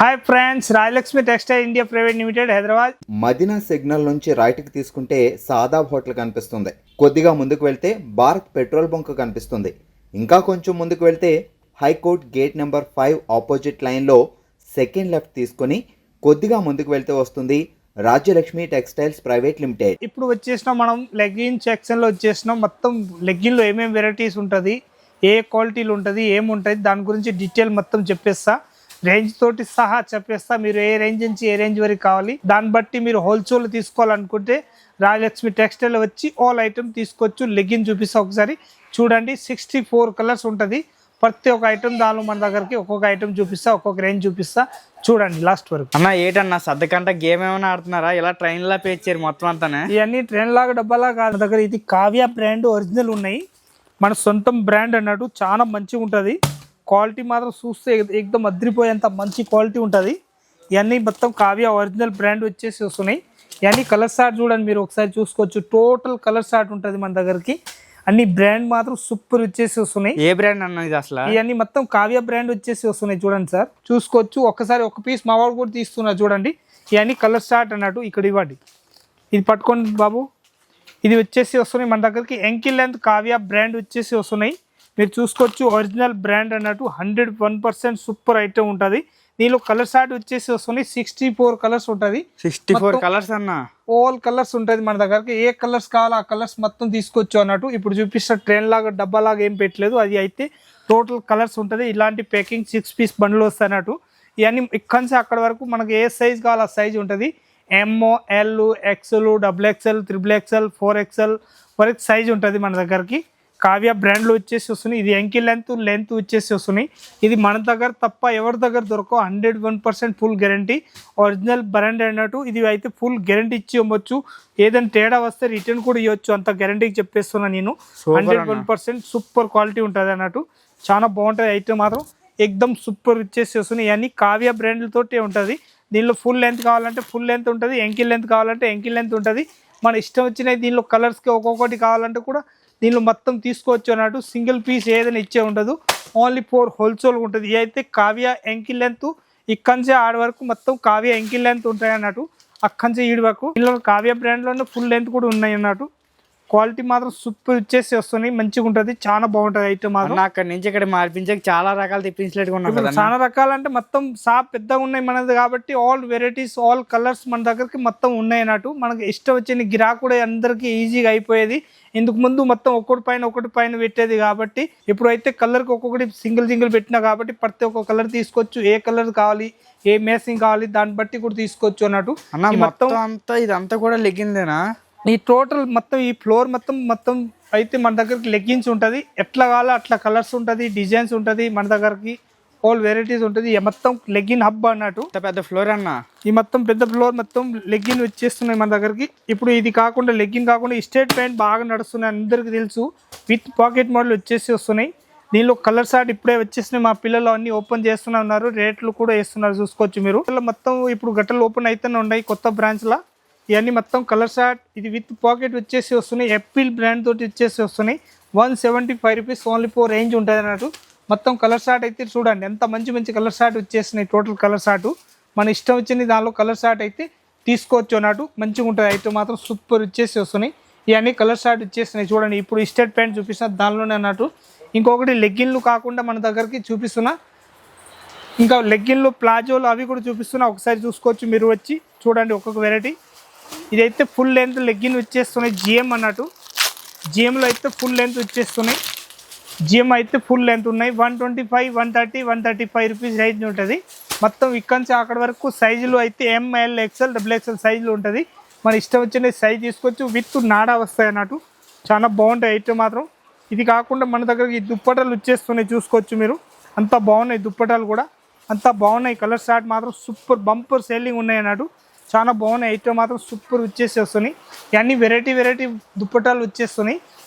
Hi friends, Rayalakshmi textile India private limited Hyderabad. Madina signal నుంచి రైట్కి తీసుకుంటే సాదాబ్ హోటల్ కనిపిస్తుంది. కొద్దిగా ముందుకు వెళ్తే భారత్ పెట్రోల్ బంక్ కనిపిస్తుంది. ఇంకా కొంచెం ముందుకు వెళ్తే హైకోర్ట్ గేట్ నెంబర్ 5 ఆపోజిట్ లైన్లో సెకండ్ లెఫ్ట్ తీసుకొని కొద్దిగా ముందుకు వెళ్తే వస్తుంది రాజ్యలక్ష్మి టెక్స్టైల్స్ ప్రైవేట్ లిమిటెడ్. ఇప్పుడు వచ్చేసినాం మనం లెగ్గిన్ సెక్షన్లో వచ్చేసినాం. మొత్తం లెగ్గిన్లో ఏమేమి వెరైటీస్ ఉంటుంది, ఏ క్వాలిటీలు ఉంటుంది, ఏముంటుంది, దాని గురించి డీటెయిల్ మొత్తం చెప్పేస్తా. రేంజ్ తోటి సహా చెప్పేస్తా. మీరు ఏ రేంజ్ నుంచి ఏ రేంజ్ వరకు కావాలి దాన్ని బట్టి మీరు హోల్సేల్ తీసుకోవాలనుకుంటే రాజలక్ష్మి టెక్స్టైల్ వచ్చి ఆల్ ఐటమ్ తీసుకోవచ్చు. లెగ్గిన్ చూపిస్తా ఒకసారి చూడండి. 64 కలర్స్ ఉంటుంది. ప్రతి ఒక్క ఐటమ్ దానిలో మన దగ్గరికి ఒక్కొక్క ఐటమ్ చూపిస్తా, ఒక్కొక్క రేంజ్ చూపిస్తా. చూడండి లాస్ట్ వరకు. అన్న ఏటన్నా సర్దకంట గేమ్ ఏమైనా ఆడుతున్నారా? ఇలా ట్రైన్ లా పేర్చారు మొత్తం అంతానే. ఇవన్నీ ట్రైన్ లాగా డబ్బాలా కాదు. దగ్గర ఇది కావ్య బ్రాండ్ ఒరిజినల్ ఉన్నాయి. మన సొంతం బ్రాండ్ అన్నట్టు చాలా మంచిగా ఉంటుంది. క్వాలిటీ మాత్రం చూస్తే ఎక్దమ్ అద్రిపోయేంత మంచి క్వాలిటీ ఉంటుంది. ఇవన్నీ మొత్తం కావ్య ఒరిజినల్ బ్రాండ్ వచ్చేసి వస్తున్నాయి. ఇవన్నీ కలర్ షార్ట్ చూడండి, మీరు ఒకసారి చూసుకోవచ్చు. టోటల్ కలర్ షార్ట్ ఉంటుంది మన దగ్గరికి. అన్ని బ్రాండ్ మాత్రం సూపర్ వచ్చేసి వస్తున్నాయి. ఏ బ్రాండ్ అన్న ఇది అసలు? ఇవన్నీ మొత్తం కావ్య బ్రాండ్ వచ్చేసి వస్తున్నాయి. చూడండి సార్, చూసుకోవచ్చు. ఒక్కసారి ఒక పీస్ మా వాడు కూడా తీస్తున్నారు చూడండి. ఇవన్నీ కలర్ షార్ట్ అన్నట్టు. ఇక్కడ ఇవ్వండి, ఇది పట్టుకోండి బాబు. ఇది వచ్చేసి వస్తున్నాయి మన దగ్గరికి. ఎంకిల్ లెంత్ కావ్య బ్రాండ్ వచ్చేసి వస్తున్నాయి. మీరు చూసుకోవచ్చు, ఒరిజినల్ బ్రాండ్ అన్నట్టు 101% సూపర్ ఐటమ్ ఉంటుంది. దీనిలో కలర్ షార్ట్ వచ్చేసి వస్తున్నాయి. 64 కలర్స్ ఉంటుంది. 64 కలర్స్ అన్న, ఆల్ కలర్స్ ఉంటుంది మన దగ్గరికి. ఏ కలర్స్ కావాలో ఆ కలర్స్ మొత్తం తీసుకోవచ్చు అన్నట్టు. ఇప్పుడు చూపిస్తే ట్రైన్ లాగా డబ్బా లాగా ఏం పెట్టలేదు. అది అయితే టోటల్ కలర్స్ ఉంటుంది. ఇలాంటి ప్యాకింగ్ 6 పీస్ బండ్లు వస్తాయి అన్నట్టు. ఇవన్నీ ఇక్కడ నుంచి అక్కడ వరకు మనకి ఏ సైజ్ కావాలో ఆ సైజ్ ఉంటుంది. M, L, XL, XXL, XXL, 4XL వరకు సైజ్ ఉంటుంది మన దగ్గరికి. కావ్య బ్రాండ్లో వచ్చేసి వస్తున్నాయి. ఇది ఎంకిల్ లెంత్ వచ్చేసి వస్తున్నాయి. ఇది మన దగ్గర తప్ప ఎవరి దగ్గర దొరకవు. 101% ఫుల్ గ్యారంటీ. ఒరిజినల్ బ్రాండ్ అన్నట్టు. ఇది అయితే ఫుల్ గ్యారంటీ ఇచ్చి ఇవ్వచ్చు. ఏదైనా తేడా వస్తే రిటర్న్ కూడా ఇవ్వచ్చు. అంత గ్యారంటీకి చెప్పేస్తున్నాను నేను. 101% సూపర్ క్వాలిటీ ఉంటుంది అన్నట్టు. చాలా బాగుంటుంది ఐటమ్ మాత్రం. ఎక్దమ్ సూపర్ వచ్చేసి వస్తున్నాయి. ఇవన్నీ కావ్య బ్రాండ్లతోటే ఉంటుంది. దీనిలో ఫుల్ లెంత్ కావాలంటే ఫుల్ లెంత్ ఉంటుంది, ఎంకిల్ లెంత్ కావాలంటే ఎంకిల్ లెంత్ ఉంటుంది. మన ఇష్టం వచ్చినాయి. దీనిలో కలర్స్కి ఒక్కొక్కటి కావాలంటే కూడా దీనిలో మొత్తం తీసుకోవచ్చు అన్నట్టు. సింగిల్ పీస్ ఏదైనా ఇచ్చే ఉండదు. ఓన్లీ 4 హోల్సేల్ ఉంటుంది. ఇది అయితే కావ్య ఎంకిల్ లెంత్ ఇక్కడి నుంచి ఆడ వరకు మొత్తం కావ్య ఎంకిల్ లెంత్ ఉంటాయి అన్నట్టు. అక్కడి నుంచి ఈడి వరకు దీనిలో కావ్య బ్రాండ్లోనే ఫుల్ లెంత్ కూడా ఉన్నాయి అన్నట్టు. క్వాలిటీ మాత్రం సూపర్ వచ్చేసి వస్తున్నాయి. మంచిగా ఉంటుంది, చాలా బాగుంటుంది ఐటమ్ మాత్రం. అక్కడి నుంచి ఇక్కడ మార్పించే చాలా రకాలు తెప్పించలేట్టుకున్నాం. చాలా రకాలంటే మొత్తం షాప్ పెద్దగా ఉన్నాయి మనది కాబట్టి ఆల్ వెరైటీస్, ఆల్ కలర్స్ మన దగ్గరికి మొత్తం ఉన్నాయి అన్నట్టు. మనకి ఇష్టం వచ్చిన గిరాకు కూడా అందరికీ ఈజీగా అయిపోయేది. ఇందుకు ముందు మొత్తం ఒకటి పైన పెట్టేది కాబట్టి ఇప్పుడైతే కలర్కి ఒక్కొక్కటి సింగిల్ పెట్టినా కాబట్టి ప్రతి ఒక్క కలర్ తీసుకోవచ్చు. ఏ కలర్ కావాలి, ఏ మేసింగ్ కావాలి దాన్ని బట్టి కూడా తీసుకోవచ్చు అన్నట్టు. మొత్తం అంతా ఇదంతా కూడా లెగ్గిందేనా? ఈ టోటల్ మొత్తం ఈ ఫ్లోర్ మొత్తం అయితే మన దగ్గరికి లెగ్గిన్స్ ఉంటుంది. ఎట్లా కావాలో అట్లా కలర్స్ ఉంటుంది, డిజైన్స్ ఉంటుంది మన దగ్గరికి. ఆల్ వెరైటీస్ ఉంటుంది. మొత్తం లెగ్గిన్ హబ్ అన్నట్టు. పెద్ద ఫ్లోర్ అన్న. ఈ మొత్తం పెద్ద ఫ్లోర్ మొత్తం లెగ్గిన్ వచ్చేస్తున్నాయి మన దగ్గరికి. ఇప్పుడు ఇది కాకుండా లెగ్గిన్ కాకుండా స్ట్రేట్ ప్యాంట్ బాగా నడుస్తున్నాయి, అందరికీ తెలుసు. విత్ పాకెట్ మోడల్ వచ్చేసి వస్తున్నాయి. దీనిలో కలర్ షార్ట్ ఇప్పుడే వచ్చేసినాయి. మా పిల్లలు అన్ని ఓపెన్ చేస్తున్నారు, రేట్లు కూడా వేస్తున్నారు, చూసుకోవచ్చు మీరు. మొత్తం ఇప్పుడు గట్టలు ఓపెన్ అయితేనే ఉన్నాయి కొత్త బ్రాంచ్లా. ఇవన్నీ మొత్తం కలర్ షార్ట్. ఇది విత్ పాకెట్ వచ్చేసి వస్తున్నాయి. ఎప్పిల్ బ్రాండ్ తోటి వచ్చేసి వస్తున్నాయి. 175 రూపీస్ ఓన్లీ 4 రేంజ్ ఉంటుంది అన్నట్టు. మొత్తం కలర్ షార్ట్ అయితే చూడండి ఎంత మంచి కలర్ షార్ట్ వచ్చేసినాయి. టోటల్ కలర్ షార్ట్ మన ఇష్టం వచ్చింది. దానిలో కలర్ షార్ట్ అయితే తీసుకోవచ్చు అన్నట్టు. మంచిగా ఉంటుంది ఐటమ్ మాత్రం. సూపర్ వచ్చేసి వస్తున్నాయి. ఇవన్నీ కలర్ షార్ట్ వచ్చేసినాయి చూడండి. ఇప్పుడు స్ట్రేట్ ప్యాంట్ చూపిస్తున్నా దానిలోనే అన్నట్టు. ఇంకొకటి లెగ్గిన్లు కాకుండా మన దగ్గరికి చూపిస్తున్నా. ఇంకా లెగ్గిన్లు, ప్లాజోలు అవి కూడా చూపిస్తున్నా. ఒకసారి చూసుకోవచ్చు మీరు వచ్చి చూడండి ఒక్కొక్క వెరైటీ. ఇదైతే ఫుల్ లెంత్ లెగ్గిన్ వచ్చేస్తున్నాయి. జిఎం అన్నట్టు. జిఎంలో అయితే ఫుల్ లెంత్ వచ్చేస్తున్నాయి. జిఎం అయితే ఫుల్ లెంత్ ఉన్నాయి. 125, 130, 135 రూపీస్ రేంజ్ ఉంటుంది. మొత్తం ఇక్కడి నుంచి అక్కడ వరకు సైజులు అయితే ఎంఎల్, XL, XXL సైజులు ఉంటుంది. మన ఇష్టం వచ్చిన సైజ్ తీసుకోవచ్చు. విత్ నాడా వస్తాయి అన్నట్టు. చాలా బాగుంటాయి ఐటమ్ మాత్రం. ఇది కాకుండా మన దగ్గర ఈ దుప్పటాలు వచ్చేస్తున్నాయి, చూసుకోవచ్చు మీరు. అంత బాగున్నాయి దుప్పటాలు కూడా, అంత బాగున్నాయి. కలర్ షార్ట్ మాత్రం సూపర్ బంపర్ సేలింగ్ ఉన్నాయి అన్నట్టు. చాలా బాగున్నాయి ఐటమ్ మాత్రం. సూపర్ వచ్చేసి వస్తున్నాయి. ఇవన్నీ వెరైటీ దుప్పటాలు వచ్చేస్తున్నాయి.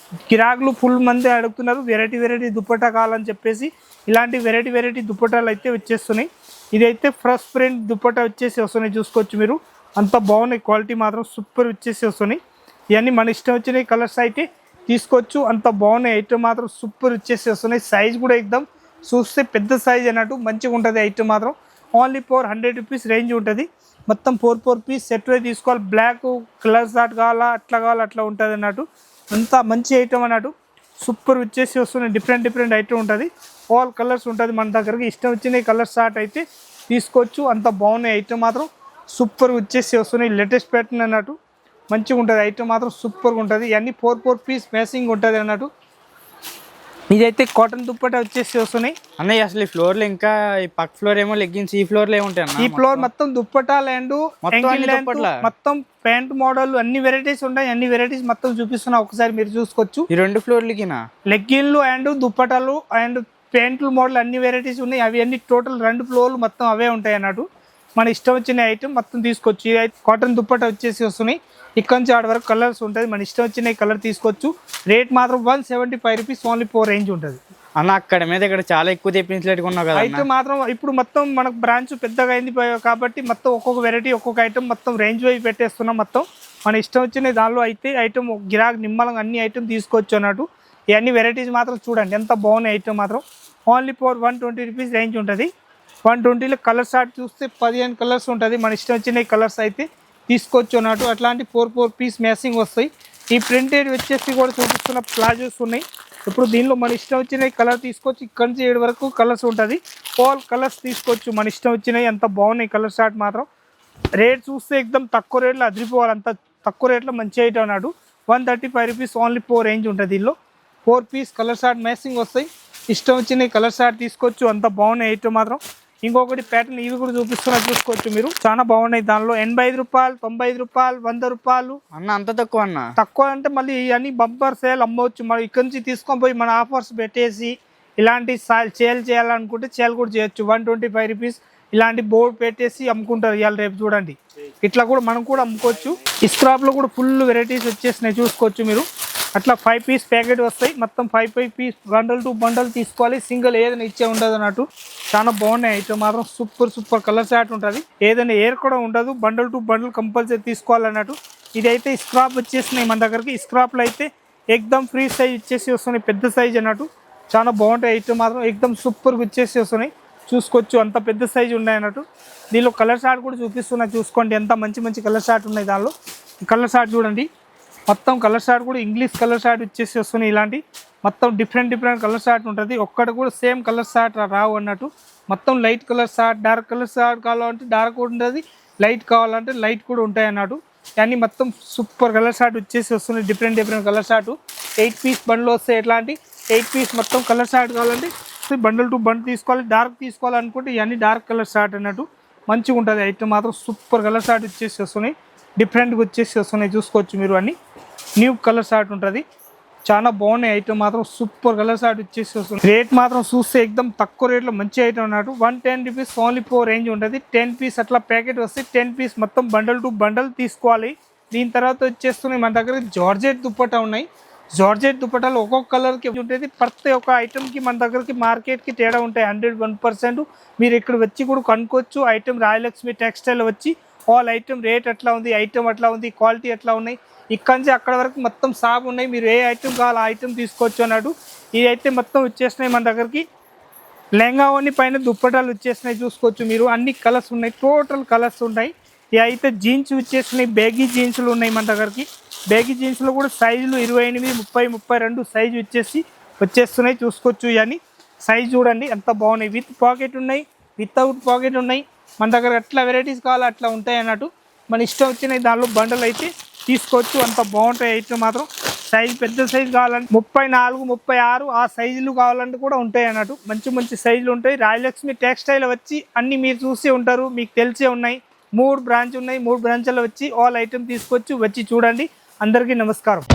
గిరాకులు ఫుల్ మంది అడుగుతున్నారు వెరైటీ దుప్పటా కావాలని చెప్పేసి. ఇలాంటి వెరైటీ దుప్పటాలు అయితే వచ్చేస్తున్నాయి. ఇదైతే ఫ్రెష్ ప్రింట్ దుప్పటా వచ్చేసి వస్తున్నాయి, చూసుకోవచ్చు మీరు. అంత బాగున్నాయి. క్వాలిటీ మాత్రం సూపర్ వచ్చేసి వస్తున్నాయి. ఇవన్నీ మన ఇష్టం వచ్చినాయి కలర్స్ అయితే తీసుకోవచ్చు. అంత బాగున్నాయి ఐటమ్ మాత్రం. సూపర్ వచ్చేసి వస్తున్నాయి. సైజ్ కూడా ఎక్దమ్ చూస్తే పెద్ద సైజ్ అన్నట్టు మంచిగా ఉంటుంది ఐటమ్ మాత్రం. ఓన్లీ 400 రూపీస్ రేంజ్ ఉంటుంది. మొత్తం 4 పీస్ సెట్ వై తీసుకోవాలి. బ్లాక్ కలర్స్ దాట్ కావాలా అట్లా ఉంటుంది అన్నట్టు. అంత మంచి ఐటమ్ అన్నట్టు. సూపర్ వచ్చేసి వస్తున్నాయి. డిఫరెంట్ ఐటమ్ ఉంటుంది. ఆల్ కలర్స్ ఉంటుంది మన దగ్గరకి. ఇష్టం వచ్చిన కలర్ షార్ట్ అయితే తీసుకోవచ్చు. అంత బాగున్నాయి ఐటమ్ మాత్రం. సూపర్ వచ్చేసి వస్తున్నాయి. లేటెస్ట్ ప్యాటర్న్ అన్నట్టు. మంచిగా ఉంటుంది ఐటమ్ మాత్రం. సూపర్గా ఉంటుంది. ఇవన్నీ 4 పీస్ మ్యాచింగ్ ఉంటుంది అన్నట్టు. ఇదైతే కాటన్ దుప్పట వచ్చేసి వస్తున్నాయి అన్నయ్య. అసలు ఈ ఫ్లోర్ లో ఇంకా ఈ పక్క ఫ్లోర్ ఏమో లెగ్గిన్స్, ఈ ఫ్లోర్ లో ఏముంటాయి అన్న? ఈ ఫ్లోర్ మొత్తం దుప్పటాలు అండ్ మొత్తం ప్యాంట్ మోడల్ అన్ని వెరైటీస్ ఉంటాయి. అన్ని వెరైటీస్ మొత్తం చూపిస్తున్నా, ఒకసారి మీరు చూసుకోవచ్చు. ఈ 2 ఫ్లోర్లకి లెగ్గిన్లు అండ్ దుప్పటాలు అండ్ ప్యాంట్లు మోడల్ అన్ని వెరైటీస్ ఉన్నాయి. అవి అన్ని టోటల్ 2 ఫ్లోర్లు మొత్తం అవే ఉంటాయి అన్నట్టు. మన ఇష్టం వచ్చిన ఐటమ్ మొత్తం తీసుకోవచ్చు. ఇది కాటన్ దుప్పట వచ్చేసి వస్తున్నాయి. ఇక్కడ నుంచి ఆడ వరకు కలర్స్ ఉంటుంది. మన ఇష్టం వచ్చిన కలర్ తీసుకోవచ్చు. రేట్ మాత్రం 175 రూపీస్ ఓన్లీ 4 రేంజ్ ఉంటుంది అన్న. అక్కడ మీద ఇక్కడ చాలా ఎక్కువ తెప్పించలేట్టుకున్నావు కదా. అయితే మాత్రం ఇప్పుడు మొత్తం మనకు బ్రాంచ్ పెద్దగా అయింది కాబట్టి మొత్తం ఒక్కొక్క వెరైటీ ఒక్కొక్క ఐటమ్ మొత్తం రేంజ్ వైజ్ పెట్టేస్తున్నాం. మొత్తం మన ఇష్టం వచ్చిన దానిలో అయితే ఐటమ్ గిరాక్ నిమ్మలంగా అన్ని ఐటమ్ తీసుకోవచ్చు అన్నట్టు. ఇవన్నీ వెరైటీస్ మాత్రం చూడండి ఎంత బాగున్నాయి ఐటమ్ మాత్రం. ఓన్లీ 120 రూపీస్ రేంజ్ ఉంటుంది. 120లో కలర్ షార్ట్ చూస్తే 15 కలర్స్ ఉంటుంది. మన ఇష్టం వచ్చిన కలర్స్ అయితే తీసుకోవచ్చు అన్నట్టు. అట్లాంటి 4 పీస్ మ్యాచింగ్ వస్తాయి. ఈ ప్రింటెడ్ వచ్చేసి కూడా చూపిస్తున్న ప్లాజోస్ ఉన్నాయి. ఇప్పుడు దీనిలో మన ఇష్టం వచ్చిన కలర్ తీసుకోవచ్చు. ఇక్కడ నుంచి 7 వరకు కలర్స్ ఉంటుంది. ఆల్ కలర్స్ తీసుకోవచ్చు. మన ఇష్టం వచ్చినవి ఎంత బాగున్నాయి కలర్ షార్ట్ మాత్రం. రేట్ చూస్తే ఎక్దమ్ తక్కువ రేట్లో అదిరిపోవాలి. అంత తక్కువ రేట్లో మంచి ఐటమ్ అన్నాడు. 135 రూపీస్ ఓన్లీ 4 రేంజ్ ఉంటుంది. దీనిలో 4 పీస్ కలర్ షార్ట్ మ్యాచింగ్ వస్తాయి. ఇష్టం వచ్చిన కలర్ షార్ట్ తీసుకోవచ్చు. అంత బాగున్నాయి ఐటమ్ మాత్రం. ఇంకొకటి ప్యాటర్న్ ఇవి కూడా చూపిస్తున్నా, చూసుకోవచ్చు మీరు. చాలా బాగున్నాయి. దానిలో 85 రూపాయలు, 95 రూపాయలు, 100 రూపాయలు అన్న. అంత తక్కువ అన్న? తక్కువ అంటే మళ్ళీ ఇవన్నీ బంపర్ సేల్ అమ్మవచ్చు. మనం ఇక్కడ నుంచి తీసుకొని పోయి మన ఆఫర్స్ పెట్టేసి ఇలాంటి సేల్ చేయాలనుకుంటే సేల్ కూడా చేయొచ్చు. 125 రూపీస్ ఇలాంటి బోర్డు పెట్టేసి అమ్ముకుంటారు ఇవాళ రేపు. చూడండి ఇట్లా కూడా మనం కూడా అమ్ముకోవచ్చు. ఇస్క్రాప్లో కూడా ఫుల్ వెరైటీస్ వచ్చేసినాయి, చూసుకోవచ్చు మీరు. అట్లా 5 పీస్ ప్యాకెట్ వస్తాయి. మొత్తం 5 పీస్ బండల్ టు బండల్ తీసుకోవాలి. సింగిల్ ఏదైనా ఇచ్చే ఉండదు అన్నట్టు. చాలా బాగున్నాయి ఐటమ్ మాత్రం. సూపర్ కలర్ చార్ట్ ఉంటుంది. ఏదైనా ఏర్ కూడా ఉండదు. బండల్ టు బండల్ కంపల్సరీ తీసుకోవాలన్నట్టు. ఇదైతే స్క్రాప్ వచ్చేసినాయి మన దగ్గరకి. స్క్రాప్లో అయితే ఎక్దమ్ ఫ్రీ సైజ్ ఇచ్చేసి వస్తున్నాయి. పెద్ద సైజ్ అన్నట్టు. చాలా బాగుంటాయి ఐటమ్ మాత్రం. ఎక్దమ్ సూపర్గా వచ్చేసి వస్తున్నాయి, చూసుకోవచ్చు. అంత పెద్ద సైజు ఉన్నాయి అన్నట్టు. దీనిలో కలర్ చార్ట్ కూడా చూపిస్తున్నా, చూసుకోండి ఎంత మంచి కలర్ చార్ట్ ఉన్నాయి దానిలో. ఈ కలర్ చార్ట్ చూడండి. మొత్తం కలర్ షార్ట్ కూడా ఇంగ్లీష్ కలర్ షార్ట్ ఇచ్చేసి వస్తున్నాయి. ఇలాంటి మొత్తం డిఫరెంట్ కలర్ షార్ట్ ఉంటుంది. ఒక్కటి కూడా సేమ్ కలర్ షార్ట్ రావు అన్నట్టు. మొత్తం light colour short, dark colour short కావాలంటే డార్క్ కూడా ఉంటుంది, లైట్ కావాలంటే లైట్ కూడా ఉంటాయి అన్నట్టు. కానీ మొత్తం సూపర్ కలర్ షార్ట్ వచ్చేసి వస్తున్నాయి. Different colour short. 8 పీస్ బండ్లు వస్తాయి. ఎట్లాంటి 8 పీస్ మొత్తం కలర్ షార్ట్ కావాలంటే బండల్ టు బండ్ తీసుకోవాలి. డార్క్ తీసుకోవాలనుకుంటే ఇవన్నీ డార్క్ కలర్ షార్ట్ అన్నట్టు. మంచిగా ఉంటుంది ఐటమ్ మాత్రం. సూపర్ కలర్ షార్ట్ వచ్చేసి వస్తున్నాయి. డిఫరెంట్గా వచ్చేసి వస్తున్నాయి, చూసుకోవచ్చు మీరు. అన్ని న్యూ కలర్ షార్ట్ ఉంటుంది. చాలా బాగున్నాయి ఐటమ్ మాత్రం. సూపర్ కలర్ షార్ట్ వచ్చేసి వస్తుంది. రేట్ మాత్రం చూస్తే ఎక్దమ్ తక్కువ రేట్లో మంచి ఐటమ్ అన్నట్టు. 110 రూపీస్ ఓన్లీ 4 రేంజ్ ఉంటుంది. 10 పీస్ అట్లా ప్యాకెట్ వస్తే 10 పీస్ మొత్తం బండల్ టు బండల్ తీసుకోవాలి. దీని తర్వాత వచ్చేస్తున్నాయి మన దగ్గర జార్జెట్ దుప్పటా ఉన్నాయి. జార్జెట్ దుప్పటాలు ఒక్కొక్క కలర్కి ఉంటుంది. ప్రతి ఒక్క ఐటమ్కి మన దగ్గరకి మార్కెట్కి తేడా ఉంటాయి. 101% మీరు ఇక్కడ వచ్చి కూడా కనుక్కోవచ్చు. ఐటమ్ రాయలక్ష్మి టెక్స్టైల్ వచ్చి ఆల్ ఐటమ్ రేట్ ఎట్లా ఉంది, ఐటమ్ ఎట్లా ఉంది, క్వాలిటీ ఎట్లా ఉన్నాయి, ఇక్కడ నుంచి అక్కడ వరకు మొత్తం షాప్ ఉన్నాయి. మీరు ఏ ఐటమ్ కావాలో ఆ ఐటమ్ తీసుకోవచ్చు అన్నాడు. ఇదైతే మొత్తం వచ్చేసినాయి మన దగ్గరికి. లెహంగావని పైన దుప్పటాలు వచ్చేసినాయి, చూసుకోవచ్చు మీరు. అన్ని కలర్స్ ఉన్నాయి, టోటల్ కలర్స్ ఉన్నాయి. ఇవి అయితే జీన్స్ వచ్చేసినాయి. బ్యాగీ జీన్స్లు ఉన్నాయి మన దగ్గరికి. బ్యాగీ జీన్స్లో కూడా సైజులు 28, 30, 32 సైజు వచ్చేస్తున్నాయి, చూసుకోవచ్చు. ఇవన్నీ సైజ్ చూడండి ఎంత బాగున్నాయి. విత్ పాకెట్ ఉన్నాయి, వితౌట్ పాకెట్ ఉన్నాయి. మన దగ్గర ఎట్లా వెరైటీస్ కావాలో అట్లా ఉంటాయి అన్నట్టు. మన ఇష్టం వచ్చినాయి దానిలో బండలు అయితే తీసుకోవచ్చు. అంత బాగుంటాయి ఐటమ్ మాత్రం. సైజ్ పెద్ద సైజు కావాలంటే 34, 36 ఆ సైజులు కావాలంటే కూడా ఉంటాయి అన్నట్టు. మంచి సైజులు ఉంటాయి. రాయలక్ష్మి టెక్స్టైల్ వచ్చి అన్ని మీరు చూసే ఉంటారు, మీకు తెలిసే ఉన్నాయి. 3 బ్రాంచ్ ఉన్నాయి. 3 బ్రాంచ్లో వచ్చి ఆల్ ఐటమ్ తీసుకోవచ్చు. వచ్చి చూడండి. అందరికీ నమస్కారం.